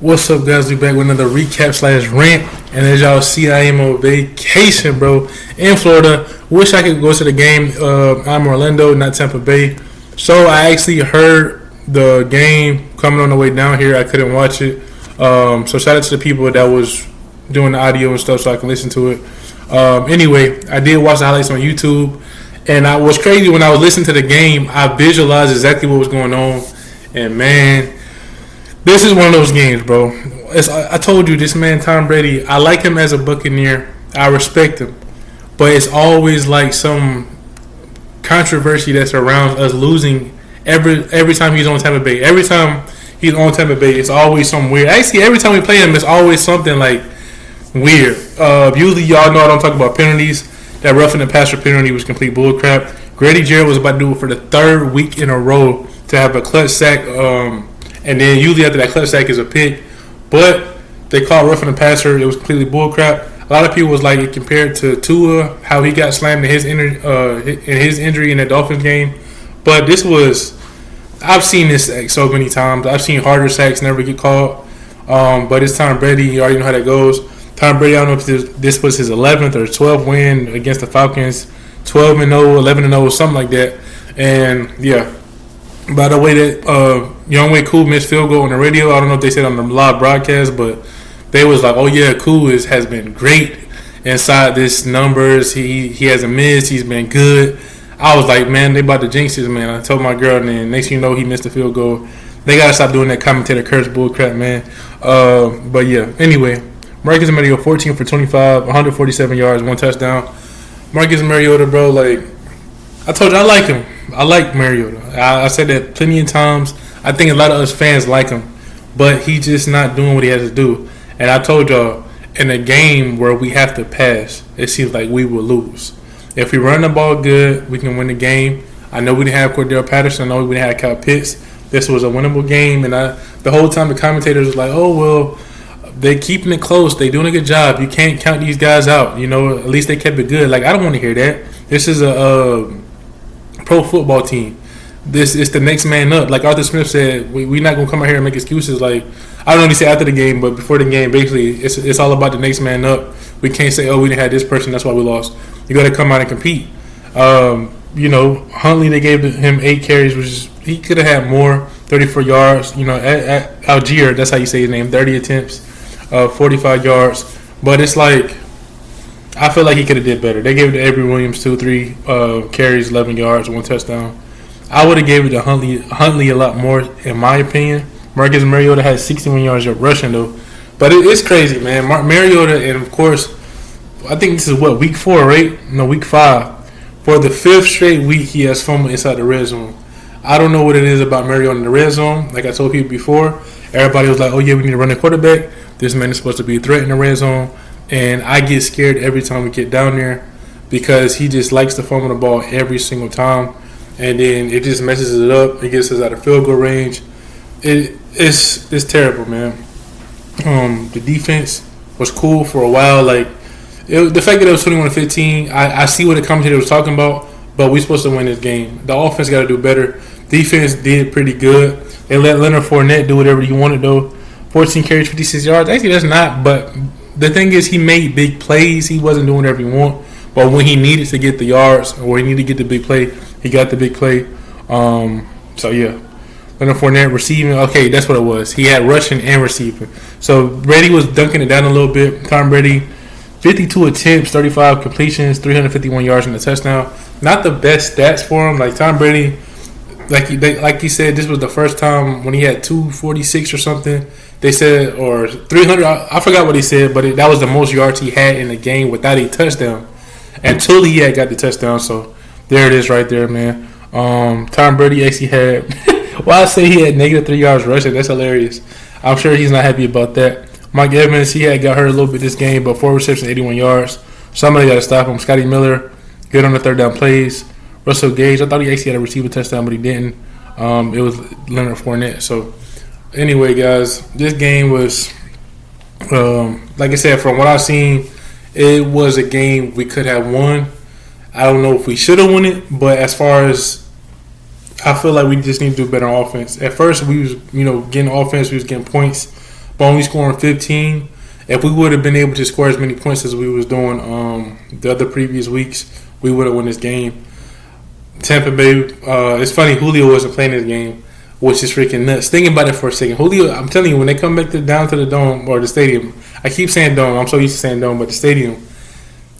What's up, guys? We back with another recap slash rant. And as y'all see, I am on vacation, bro, in Florida. Wish I could go to the game. I'm Orlando, not Tampa Bay. So I actually heard the game coming on the way down here. I couldn't watch it. So shout out to the people that was doing the audio and stuff so I can listen to it. Anyway, I did watch the highlights on YouTube. And I was crazy when I was listening to the game. I visualized exactly what was going on. And man, this is one of those games, bro. I told you, this man, Tom Brady, I like him as a Buccaneer. I respect him. But it's always like some controversy that surrounds us losing every time he's on Tampa Bay. Every time he's on Tampa Bay, it's always something weird. Actually, every time we play him, it's always something like weird. Usually, y'all know I don't talk about penalties. That roughing the passer penalty was complete bullcrap. Grady Jarrett was about to do it for the third week in a row to have a clutch sack. And then usually after that clutch sack is a pick. But they called roughing the passer. It was completely bullcrap. A lot of people was like, compared to Tua, how he got slammed in his injury in the Dolphins game. But this was, I've seen this sack so many times. I've seen harder sacks never get called. But it's Tom Brady. You already know how that goes. Tom Brady, I don't know if this was his 11th or 12th win against the Falcons. 12-0, 11-0, something like that. And yeah. By the way, that Younghoe Koo missed field goal on the radio. I don't know if they said on the live broadcast, but they was like, "Oh yeah, Koo has been great inside this numbers. He hasn't missed. He's been good." I was like, "Man, they about to jinx this, man." I told my girl, and then next thing you know, he missed the field goal. They gotta stop doing that commentator curse bullcrap, man. But yeah, anyway, Marcus Mariota 14 for 25, 147 yards, 1 touchdown. Marcus Mariota, bro, like I told you, I like him. I like Mariota. I said that plenty of times. I think a lot of us fans like him, but he's just not doing what he has to do. And I told y'all, in a game where we have to pass, it seems like we will lose. If we run the ball good, we can win the game. I know we didn't have Cordell Patterson. I know we didn't have Kyle Pitts. This was a winnable game. And the whole time the commentators was like, "Oh, well, they're keeping it close. They're doing a good job. You can't count these guys out. You know, at least they kept it good." Like, I don't want to hear that. This is a pro football team. This is the next man up. Like Arthur Smith said, we're not gonna come out here and make excuses. Like, I don't know what he said after the game, but before the game, basically, it's all about the next man up. We can't say, "Oh, we didn't have this person, that's why we lost." You got to come out and compete. You know, Huntley, they gave him 8 carries, which is, he could have had more, 34 yards. You know, at Algier, that's how you say his name, 30 attempts, 45 yards. But it's like, I feel like he could have did better. They gave it to Avery Williams 2-3 carries, 11 yards, 1 touchdown. I would have gave it to Huntley a lot more, in my opinion. Marcus Mariota had 61 yards rushing though, but it's crazy, man. Mariota, and of course, I think this is week 4, right? No, week 5. For the 5th straight week, he has fumbled inside the red zone. I don't know what it is about Mariota in the red zone. Like I told people before, everybody was like, "Oh yeah, we need to run the quarterback. This man is supposed to be a threat in the red zone." And I get scared every time we get down there because he just likes to fumble the ball every single time. And then it just messes it up. It gets us out of field goal range. It's terrible, man. The defense was cool for a while. Like, the fact that it was 21-15, I see what the commentator was talking about, but we're supposed to win this game. The offense got to do better. Defense did pretty good. They let Leonard Fournette do whatever he wanted, though. 14 carries, 56 yards. Actually, that's not, but the thing is, he made big plays. He wasn't doing whatever he wanted. But when he needed to get the yards or he needed to get the big play, he got the big play. So, yeah. Leonard Fournette receiving. Okay, that's what it was. He had rushing and receiving. So, Brady was dunking it down a little bit. Tom Brady, 52 attempts, 35 completions, 351 yards in the touchdown. Not the best stats for him. Like, Tom Brady, like he said, this was the first time when he had 246 or something. They said, or 300. I forgot what he said, but that was the most yards he had in a game without a touchdown. Until he had got the touchdown. So there it is right there, man. Tom Brady actually had, well, I say he had -3 yards rushing. That's hilarious. I'm sure he's not happy about that. Mike Evans, he had got hurt a little bit this game, but 4 receptions, 81 yards. Somebody got to stop him. Scotty Miller, good on the third down plays. Russell Gage, I thought he actually had a receiver touchdown, but he didn't. It was Leonard Fournette. So anyway, guys, this game was, like I said, from what I've seen, it was a game we could have won. I don't know if we should have won it, but as far as, I feel like we just need to do better on offense. At first, we was, getting offense, we was getting points, but only scoring 15. If we would have been able to score as many points as we was doing the other previous weeks, we would have won this game. Tampa Bay, it's funny, Julio wasn't playing this game, which is freaking nuts. Thinking about it for a second, Julio, I'm telling you, when they come back down to the dome or the stadium, I keep saying dome, I'm so used to saying dome, but the stadium,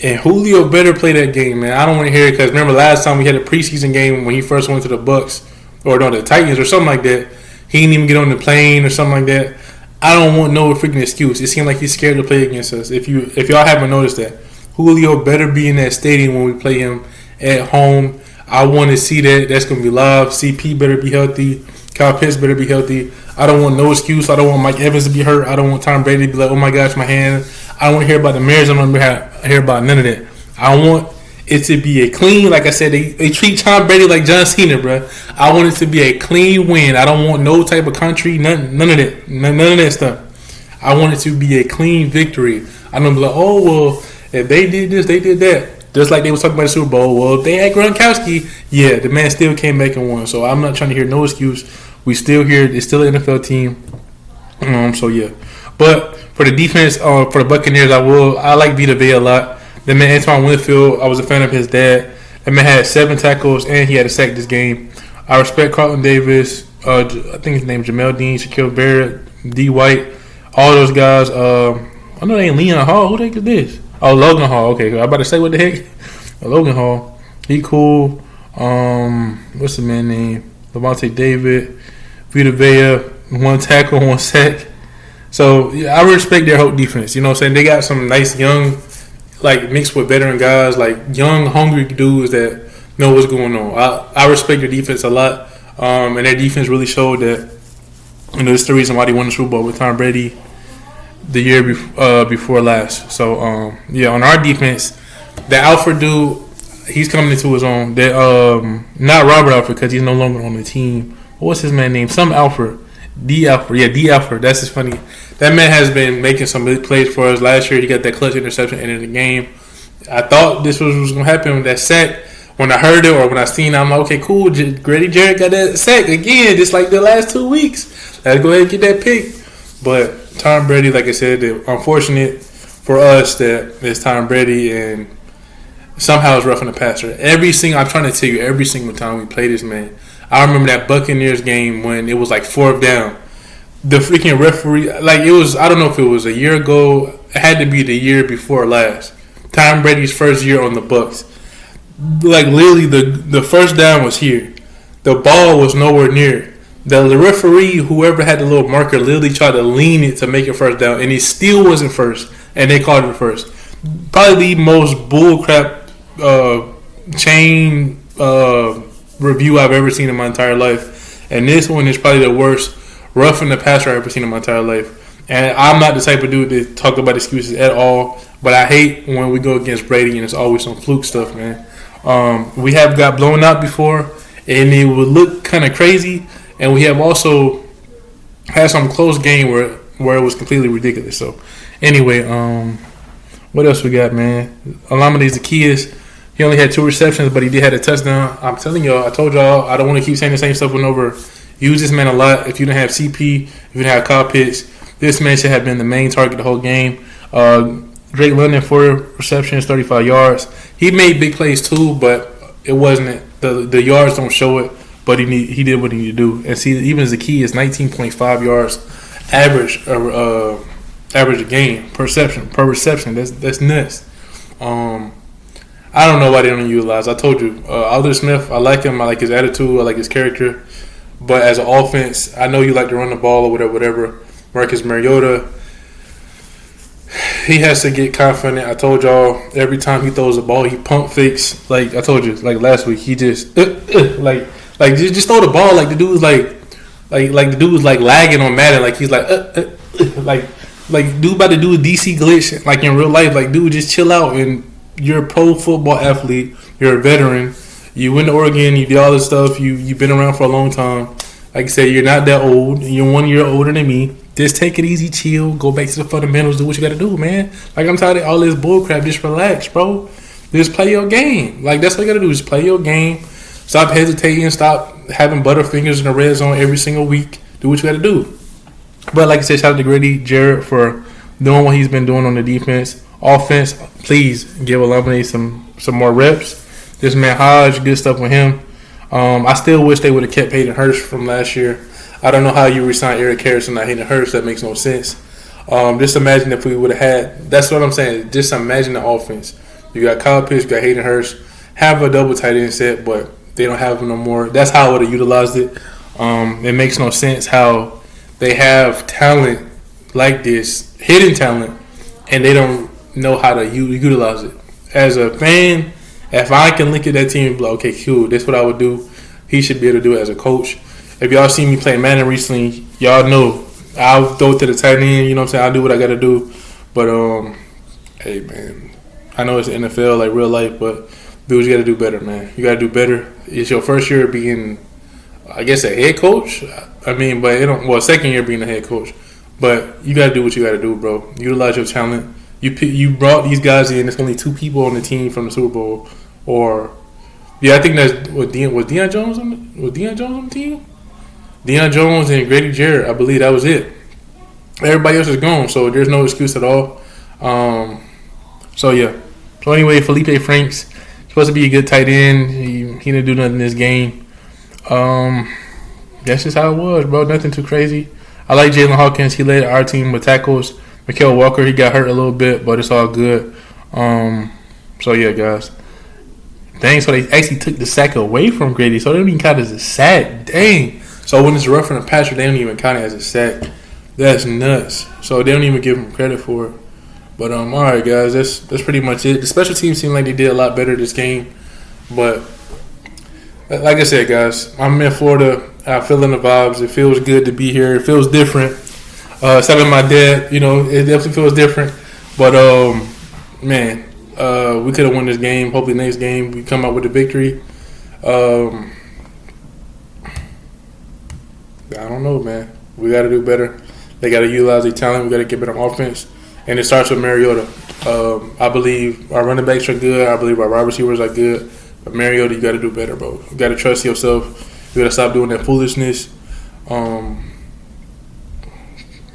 and Julio better play that game, man. I don't want to hear it because remember last time we had a preseason game when he first went to the Bucks or no, the Titans or something like that. He didn't even get on the plane or something like that. I don't want no freaking excuse. It seemed like he's scared to play against us. If y'all haven't noticed that, Julio better be in that stadium when we play him at home. I want to see that. That's going to be live. CP better be healthy. Kyle Pitts better be healthy. I don't want no excuse. I don't want Mike Evans to be hurt. I don't want Tom Brady to be like, oh my gosh, my hand. I don't want to hear about the marriage. I don't want to hear about none of that. I want it to be a clean, like I said, they treat Tom Brady like John Cena, bro. I want it to be a clean win. I don't want no type of country, none of that. None of that stuff. I want it to be a clean victory. I don't be like, oh, well, if they did this, they did that. Just like they was talking about the Super Bowl. Well, if they had Gronkowski, yeah, the man still came back and won. So I'm not trying to hear no excuse. We still here. It's still an NFL team. So, yeah. But for the defense, for the Buccaneers, I like Vita Vea a lot. The man Antoine Winfield, I was a fan of his dad. That man had 7 tackles and he had a sack this game. I respect Carlton Davis. I think his name is Jamel Dean, Shaquille Barrett, D. White, all those guys. I know they ain't Leon Hall. Who the heck is this? Oh, Logan Hall. Okay, I'm about to say what the heck. Logan Hall. He cool. What's the man name? Levante David, Vita Vea, 1 tackle, 1 sack. So yeah, I respect their whole defense. You know what I'm saying? They got some nice young, like mixed with veteran guys, like young, hungry dudes that know what's going on. I respect their defense a lot, and their defense really showed that. You know, it's the reason why they won the Super Bowl with Tom Brady the year before last. So yeah, on our defense, the Alfred dude, he's coming into his own. That not Robert Alfred because he's no longer on the team. What's his man name? Some Alfred. D. Alfred. Yeah, D. Alfred. That's just funny. That man has been making some big plays for us. Last year, he got that clutch interception ending the game. I thought this was going to happen with that sack. When I heard it or when I seen it, I'm like, okay, cool. Grady Jarrett got that sack again, just like the last 2 weeks. Let's go ahead and get that pick. But Tom Brady, like I said, unfortunate for us that it's Tom Brady and somehow it's roughing the passer. I'm trying to tell you, every single time we play this man, I remember that Buccaneers game when it was like 4th down. The freaking referee, like it was, I don't know if it was a year ago. It had to be the year before last. Tom Brady's first year on the Bucs. Like literally, the first down was here. The ball was nowhere near. The referee, whoever had the little marker, literally tried to lean it to make it first down, and it still wasn't first, and they called it first. Probably the most bullcrap chain review I've ever seen in my entire life, and this one is probably the worst roughing the passer I've ever seen in my entire life. And I'm not the type of dude to talk about excuses at all, but I hate when we go against Brady and it's always some fluke stuff, man. We have got blown out before, and it would look kind of crazy, and we have also had some close game where it was completely ridiculous. So, anyway, what else we got, man? Olamide Zaccheaus, he only had 2 receptions, but he did have a touchdown. I'm telling y'all, I told y'all, I don't want to keep saying the same stuff over and over. Use this man a lot. If you don't have CP, if you don't have Kyle Pitts, this man should have been the main target the whole game. Drake London, 4 receptions, 35 yards. He made big plays too, but it wasn't the yards don't show it. But he did what he needed to do. And see, even Zaccheaus is 19.5 yards average a game per reception. That's nuts. I don't know why they don't utilize. I told you, Alder Smith, I like him. I like his attitude. I like his character. But as an offense, I know you like to run the ball or whatever. Marcus Mariota, he has to get confident. I told y'all, every time he throws the ball, he pump fakes. Like I told you, like last week, he just just throw the ball. Like the dude's like the dude was like lagging on Madden. Like he's like dude about to do a DC glitch. Like in real life, like dude, just chill out. And you're a pro football athlete. You're a veteran. You went to Oregon. You did all this stuff. You've been around for a long time. Like I said, you're not that old. You're 1 year older than me. Just take it easy, chill, go back to the fundamentals, do what you got to do, man. Like, I'm tired of all this bullcrap. Just relax, bro. Just play your game. Like, that's what you got to do. Just play your game. Stop hesitating. Stop having butterfingers in the red zone every single week. Do what you got to do. But like I said, shout out to Grady Jarrett for doing what he's been doing on the defense. Offense, please give Illuminate some more reps. This man Hodge, good stuff with him. I still wish they would have kept Hayden Hurst from last year. I don't know how you resign Eric Harris and not Hayden Hurst. That makes no sense. Just imagine if we would have had. That's what I'm saying. Just imagine the offense. You got Kyle Pitts, you got Hayden Hurst. Have a double tight end set, but they don't have them no more. That's how I would have utilized it. It makes no sense how they have talent like this, hidden talent, and they don't know how to utilize it. As a fan, if I can look at that team and be like, okay, cool, that's what I would do. He should be able to do it as a coach. If y'all seen me play Madden recently, y'all know I'll throw it to the tight end. You know what I'm saying? I'll do what I got to do. But, hey, man, I know it's the NFL, like real life, but dude, you got to do better, man. You got to do better. It's your first year being, I guess, a head coach. I mean, but second year being a head coach. But you got to do what you got to do, bro. Utilize your talent. You brought these guys in. There's only 2 people on the team from the Super Bowl. I think that's was Deion Jones on the team? Deion Jones and Grady Jarrett, I believe that was it. Everybody else is gone, so there's no excuse at all. So anyway, Felipe Franks supposed to be a good tight end. He didn't do nothing in this game. That's just how it was, bro. Nothing too crazy. I like Jalen Hawkins. He led our team with tackles. Mikael Walker, he got hurt a little bit, but it's all good. Guys. Dang, so they actually took the sack away from Grady, so they don't even count it as a sack. Dang. So when it's roughing the passer, they don't even count it as a sack. That's nuts. So they don't even give him credit for it. But all right, guys, that's pretty much it. The special teams seem like they did a lot better this game, but like I said, guys, I'm in Florida. I'm feeling the vibes. It feels good to be here. It feels different. Except for my dad, it definitely feels different. But man, we could have won this game. Hopefully, next game we come out with a victory. I don't know, man. We got to do better. They got to utilize their talent. We got to get better offense. And it starts with Mariota. I believe our running backs are good. I believe our wide receivers are good. But Mariota, you got to do better, bro. You got to trust yourself. You got to stop doing that foolishness. I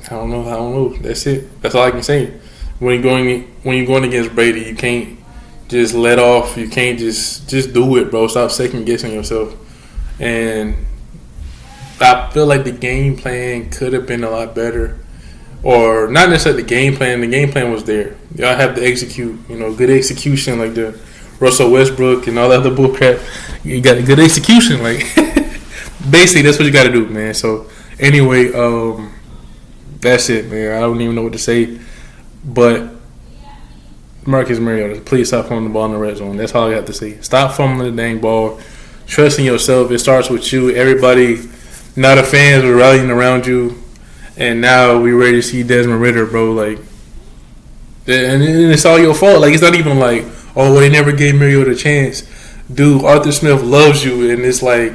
don't know. That's it. That's all I can say. When you're going against Brady, you can't just let off. You can't just do it, bro. Stop second guessing yourself. And I feel like the game plan could have been a lot better. Or not necessarily the game plan. The game plan was there. Y'all have to execute. Good execution like the Russell Westbrook and all that other bullcrap. You got a good execution. Like basically, that's what you got to do, man. So anyway, that's it, man. I don't even know what to say. But Marcus Mariota, please stop fumbling the ball in the red zone. That's all I have to say. Stop fumbling the dang ball. Trust in yourself. It starts with you. Everybody, not the fans, are rallying around you. And now we ready to see Desmond Ridder, bro. Like, and it's all your fault. Like, it's not even like, oh, they never gave Mariota a chance. Dude, Arthur Smith loves you, and it's like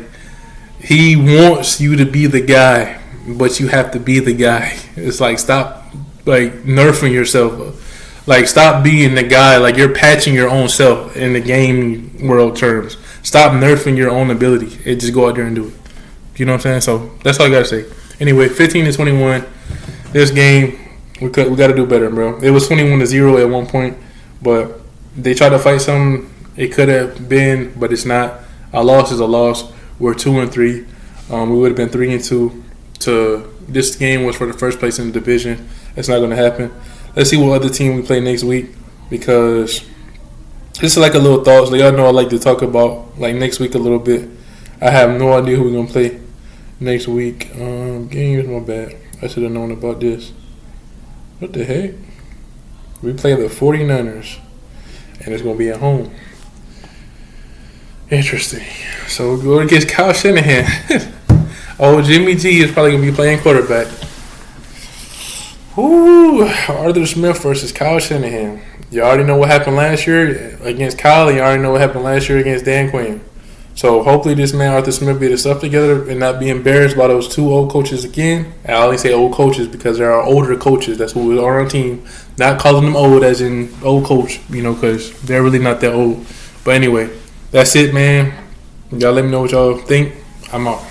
he wants you to be the guy, but you have to be the guy. It's like, stop, like, nerfing yourself. Like, stop being the guy. Like, you're patching your own self in the game world terms. Stop nerfing your own ability and just go out there and do it. You know what I'm saying? So that's all I got to say. Anyway, 15-21. This game, we got to do better, bro. It was 21-0 at one point, but they tried to fight something. It could have been, but it's not. A loss is a loss. We're 2-3. We would have been 3-2. This game was for the first place in the division. That's not going to happen. Let's see what other team we play next week, because this is like a little thoughts. Y'all know I like to talk about like next week a little bit. I have no idea who we're going to play next week. Games, my bad. I should have known about this. What the heck? We play the 49ers, and it's going to be at home. Interesting. So we'll go against Kyle Shanahan. Jimmy G is probably going to be playing quarterback. Arthur Smith versus Kyle Shanahan. You already know what happened last year against Kyle. You already know what happened last year against Dan Quinn. So hopefully this man Arthur Smith get his stuff together and not be embarrassed by those 2 old coaches again. I only say old coaches because there are older coaches. That's who are on our team. Not calling them old as in old coach, because they're really not that old. But anyway, that's it, man. Y'all let me know what y'all think. I'm out.